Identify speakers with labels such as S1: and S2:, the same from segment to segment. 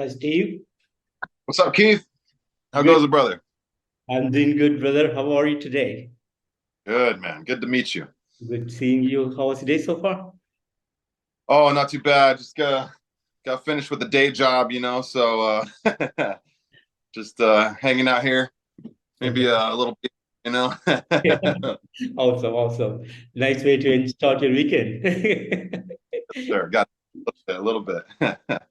S1: Hi, Steve.
S2: What's up, Keith? How
S1: Good.
S2: goes it, brother?
S1: I'm doing good, brother. How are you today?
S2: Good, man. Good to meet you.
S1: Good seeing you. How was the day so far?
S2: Oh, not too bad. Just got finished with the day job, so just hanging out here. Maybe a little bit, you know.
S1: Yeah. Awesome, awesome. Nice way to start your weekend.
S2: Sure, got a little bit.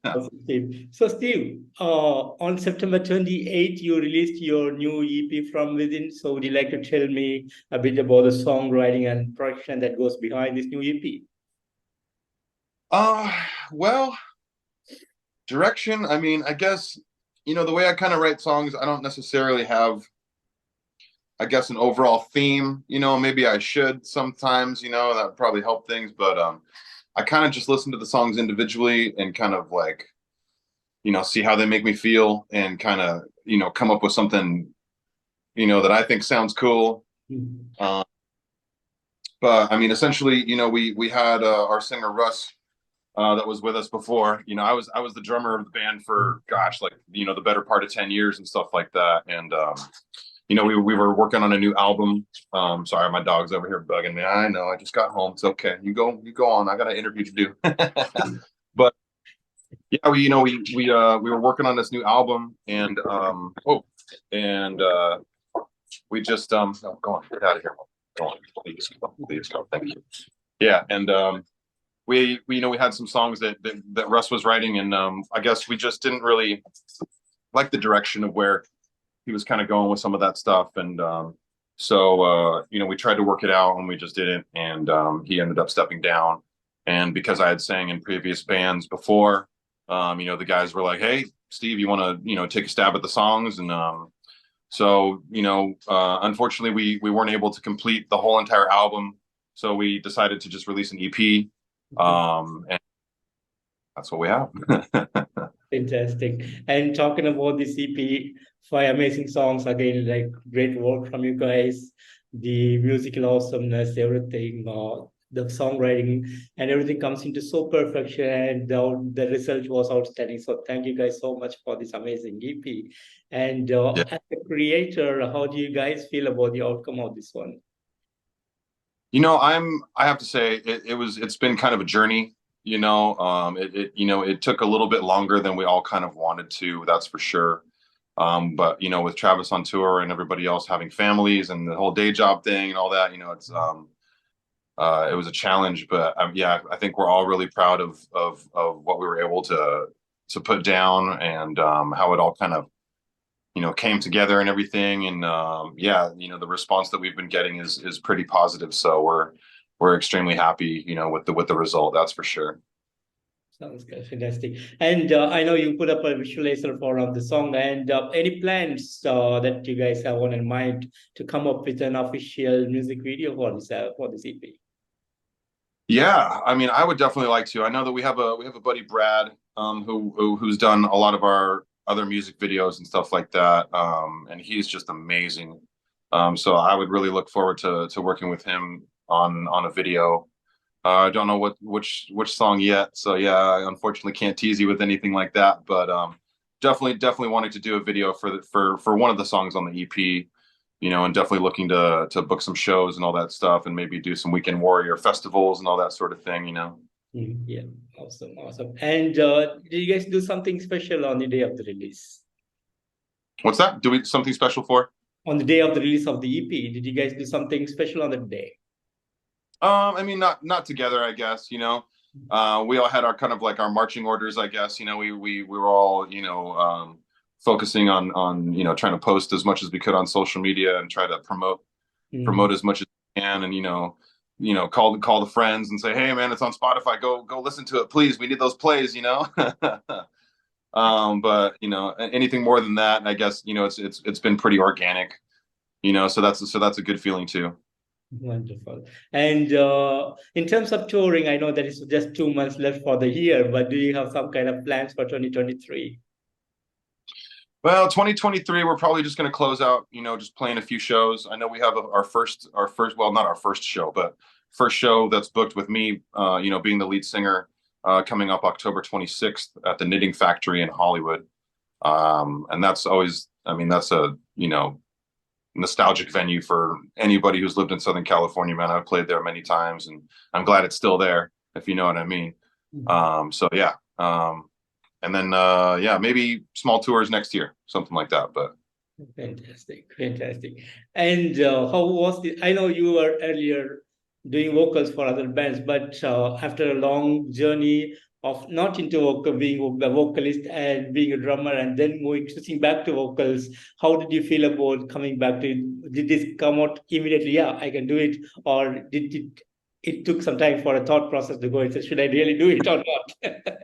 S1: Awesome, Steve. So, Steve, on September 28th, you released your new EP from within. So, would you like to tell me a bit about the songwriting and production that goes behind this new EP?
S2: Uh, well, direction. I mean, I guess, the way I kind of write songs, I don't necessarily have, I guess, an overall theme. Maybe I should sometimes, that would probably help things, but I kind of just listen to the songs individually and kind of like, see how they make me feel and kind of, come up with something, that I think sounds cool.
S1: Mhm.
S2: Uh, but I mean, essentially, we had our singer Russ that was with us before. I was the drummer of the band for gosh, like the better part of 10 years and stuff like that. And we were working on a new album. Sorry, my dog's over here bugging me. I know, I just got home. It's okay. You go on. I got an interview to do. But yeah, we were working on this new album, and and we just no, go on, get out of here. Go on, please go. Thank you. Yeah, and we had some songs that Russ was writing, and I guess we just didn't really like the direction of where he was kind of going with some of that stuff, and so we tried to work it out, and we just didn't, and he ended up stepping down, and because I had sang in previous bands before, the guys were like, "Hey, Steve, you want to take a stab at the songs?" And so unfortunately, we weren't able to complete the whole entire album, so we decided to just release an EP, and that's what we have.
S1: Fantastic. And talking about the CP, five amazing songs again, like great work from you guys, the musical awesomeness, everything, the songwriting and everything comes into so perfection, and the result was outstanding. So thank you guys so much for this amazing EP. And
S2: Yeah.
S1: as a creator, how do you guys feel about the outcome of this one?
S2: I have to say it's been kind of a journey, it took a little bit longer than we all kind of wanted to, that's for sure. But with Travis on tour and everybody else having families and the whole day job thing and all that, it was a challenge, but yeah, I think we're all really proud of what we were able to put down, and how it all kind of came together and everything. And yeah, the response that we've been getting is pretty positive. So we're extremely happy, with the result. That's for sure.
S1: Sounds good, fantastic. And I know you put up a visualizer for the song. And any plans that you guys have on in mind to come up with an official music video for this EP?
S2: Yeah, I mean, I would definitely like to. I know that we have a buddy Brad, who's done a lot of our other music videos and stuff like that, and he's just amazing. So I would really look forward to working with him on a video. I don't know which song yet, so yeah, I unfortunately can't tease you with anything like that. But definitely wanting to do a video for one of the songs on the EP, and definitely looking to book some shows and all that stuff, and maybe do some Weekend Warrior festivals and all that sort of thing.
S1: Yeah, awesome, awesome. And did you guys do something special on the day of the release?
S2: What's that? Do we something special for?
S1: On the day of the release of the EP, did you guys do something special on that day?
S2: I mean, not together, I guess. We all had our kind of like our marching orders, I guess. We were all focusing on trying to post as much as we could on social media and try to promote
S1: Mm.
S2: as much as we can, and call the friends and say, hey man, it's on Spotify, go listen to it, please, we need those plays. But anything more than that, I guess it's been pretty organic, so that's a good feeling too.
S1: Wonderful. And in terms of touring, I know that it's just 2 months left for the year, but do you have some kind of plans for 2023?
S2: Well, 2023, we're probably just going to close out, just playing a few shows. I know we have our first, well, not our first show, but first show that's booked with me, being the lead singer, coming up October 26th at the Knitting Factory in Hollywood. And that's always, I mean, that's a, you know, nostalgic venue for anybody who's lived in Southern California, man. I've played there many times and I'm glad it's still there, if you know what I mean. So yeah. And then yeah, maybe small tours next year, something like that. But
S1: fantastic, fantastic. And how was the? I know you were earlier doing vocals for other bands, but after a long journey of not into vocal, being a vocalist and being a drummer, and then moving switching back to vocals, how did you feel about coming back to it? Did this come out immediately? Yeah, I can do it, or did it took some time for a thought process to go and say, should I really do it or not?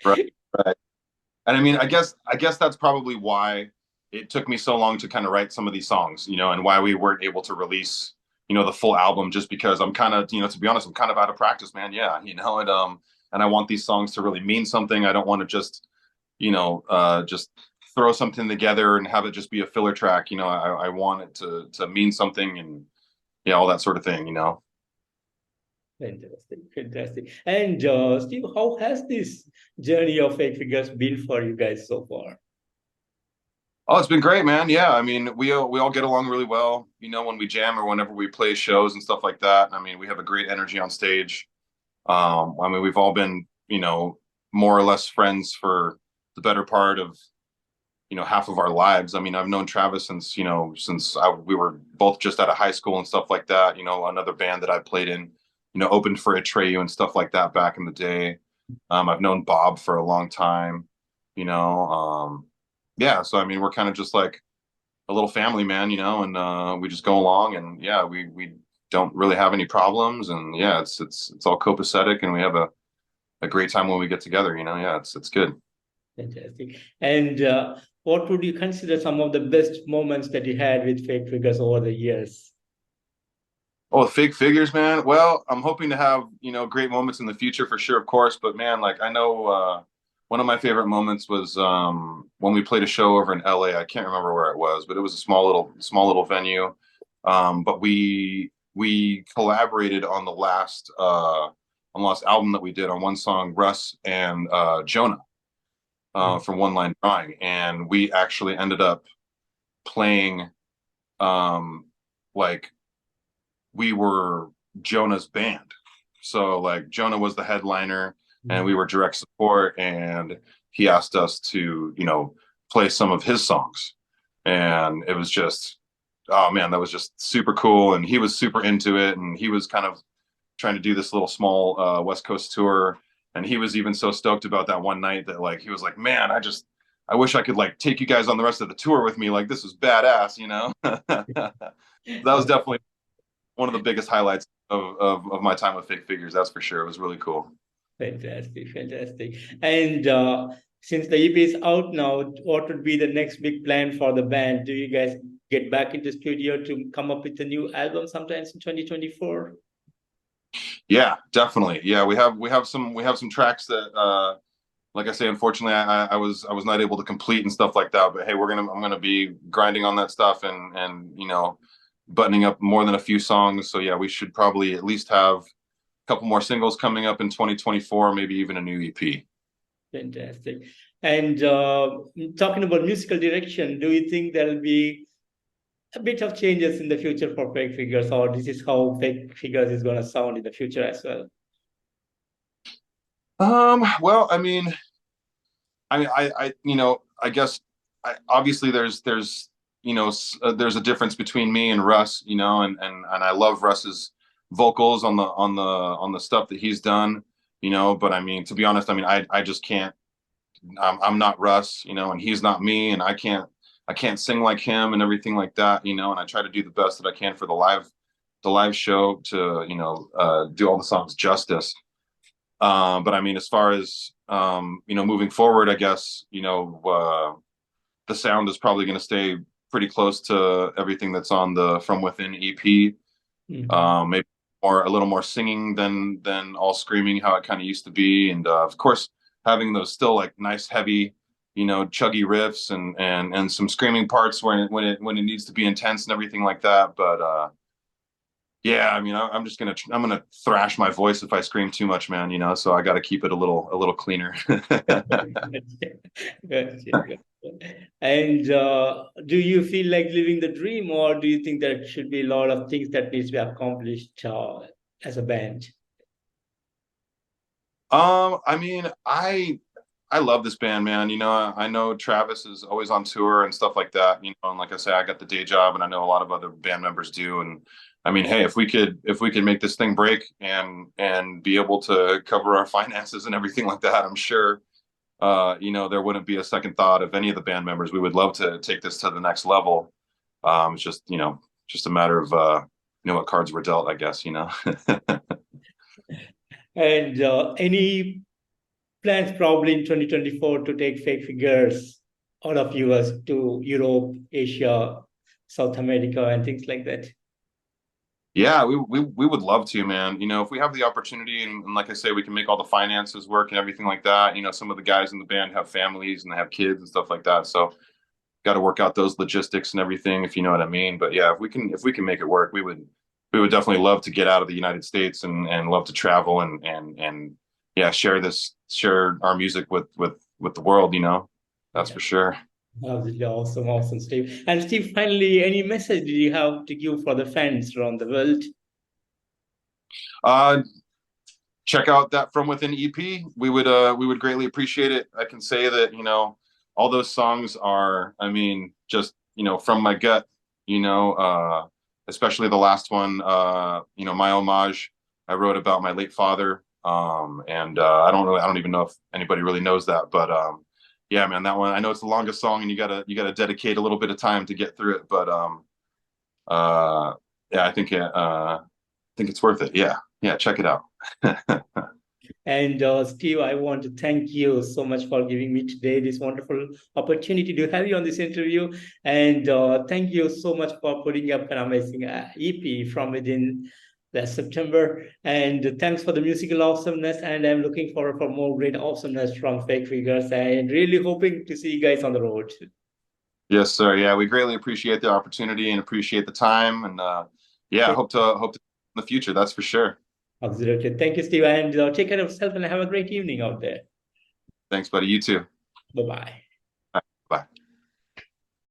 S2: right, right. And I mean, I guess that's probably why it took me so long to kind of write some of these songs, you know, and why we weren't able to release, you know, the full album, just because I'm kind of, you know, to be honest, I'm kind of out of practice, man. Yeah, you know, and I want these songs to really mean something. I don't want to just, you know, just throw something together and have it just be a filler track. You know, I want it to mean something and yeah, all that sort of thing, you know.
S1: Fantastic, fantastic. And Steve, how has this journey of Fake Figures been for you guys so far?
S2: Oh, it's been great, man. Yeah, I mean, we all get along really well, you know, when we jam or whenever we play shows and stuff like that. I mean, we have a great energy on stage. I mean, we've all been, you know, more or less friends for the better part of, you know, half of our lives. I mean, I've known Travis since, you know, we were both just out of high school and stuff like that. You know, another band that I played in, you know, opened for ATREYU and stuff like that back in the day. I've known Bob for a long time, you know. Yeah, so I mean, we're kind of just like a little family, man, you know, and we just go along, and yeah, we don't really have any problems, and yeah, it's all copacetic, and we have a great time when we get together, you know. Yeah, it's good.
S1: Fantastic. And what would you consider some of the best moments that you had with Fake Figures over the years?
S2: Oh, Fake Figures, man. Well, I'm hoping to have, you know, great moments in the future for sure, of course. But man, like I know one of my favorite moments was when we played a show over in LA. I can't remember where it was, but it was a small little venue. But we collaborated on the last album that we did on one song, Russ and Jonah from One Line Drawing, and we actually ended up playing like we were Jonah's band. So like Jonah was the headliner and we were direct support, and he asked us to, you know, play some of his songs. And it was just, oh man, that was just super cool. And he was super into it. And he was kind of trying to do this little small West Coast tour. And he was even so stoked about that one night that like, he was like, man, I wish I could like take you guys on the rest of the tour with me. Like this was badass, you know? That was definitely one of the biggest highlights of my time with Fake Figures. That's for sure. It was really cool.
S1: Fantastic, fantastic. And since the EP is out now, what would be the next big plan for the band? Do you guys get back into studio to come up with a new album sometimes in 2024?
S2: Yeah, definitely. Yeah, we have some tracks that like I say, unfortunately I was not able to complete and stuff like that. But hey, I'm gonna be grinding on that stuff and you know, buttoning up more than a few songs. So yeah, we should probably at least have a couple more singles coming up in 2024, maybe even a new EP.
S1: Fantastic. And talking about musical direction, do you think there'll be a bit of changes in the future for Fake Figures, or this is how Fake Figures is going to sound in the future as well?
S2: Well, you know, I guess obviously there's you know, there's a difference between me and Russ, you know, and I love Russ's vocals on the stuff that he's done, you know. But I mean, to be honest, I mean, I just can't. I'm not Russ, you know, and he's not me, and I can't sing like him and everything like that, you know. And I try to do the best that I can for the live show to, you know, do all the songs justice. But I mean, as far as you know, moving forward, I guess, you know, the sound is probably going to stay pretty close to everything that's on the From Within EP. Maybe a little more singing than all screaming, how it kind of used to be, and of course having those still like nice heavy, you know, chuggy riffs and some screaming parts when it needs to be intense and everything like that. But Yeah, I mean, I'm gonna thrash my voice if I scream too much, man. You know, so I got to keep it a little cleaner.
S1: Gotcha. And do you feel like living the dream, or do you think there should be a lot of things that needs to be accomplished as a band?
S2: I mean, I love this band, man. You know, I know Travis is always on tour and stuff like that. You know, and like I say, I got the day job, and I know a lot of other band members do. And I mean, hey, if we could make this thing break and be able to cover our finances and everything like that, I'm sure you know, there wouldn't be a second thought of any of the band members. We would love to take this to the next level. It's just, you know, just a matter of you know what cards were dealt, I guess, you know.
S1: And any plans probably in 2024 to take fake figures out of US to Europe, Asia, South America, and things like that?
S2: Yeah, we would love to, man. You know, if we have the opportunity and like I say, we can make all the finances work and everything like that. You know, some of the guys in the band have families and they have kids and stuff like that. So got to work out those logistics and everything, if you know what I mean. But yeah, if we can make it work, we would definitely love to get out of the United States and love to travel and yeah, share our music with the world, you know. That's
S1: Yeah,
S2: for sure.
S1: absolutely awesome, awesome, Steve. And Steve, finally, any message did you have to give for the fans around the world?
S2: Uh Check out that From Within EP. We would greatly appreciate it. I can say that, you know, all those songs are, I mean, just, you know, from my gut, you know, especially the last one, you know, My Homage, I wrote about my late father. And I don't even know if anybody really knows that, but yeah, man, that one, I know it's the longest song and you gotta dedicate a little bit of time to get through it, but uh yeah, I think it's worth it. Yeah. Yeah, check it out.
S1: And Steve, I want to thank you so much for giving me today this wonderful opportunity to have you on this interview. And thank you so much for putting up an amazing EP from within last September. And thanks for the musical awesomeness. And I'm looking forward for more great awesomeness from Fake Figures and really hoping to see you guys on the road.
S2: Yes, sir. Yeah, we greatly appreciate the opportunity and appreciate the time. And yeah, hope to in the future. That's for sure.
S1: Absolutely. Thank you, Steve. And take care of yourself and have a great evening out there.
S2: Thanks, buddy. You too.
S1: Bye bye.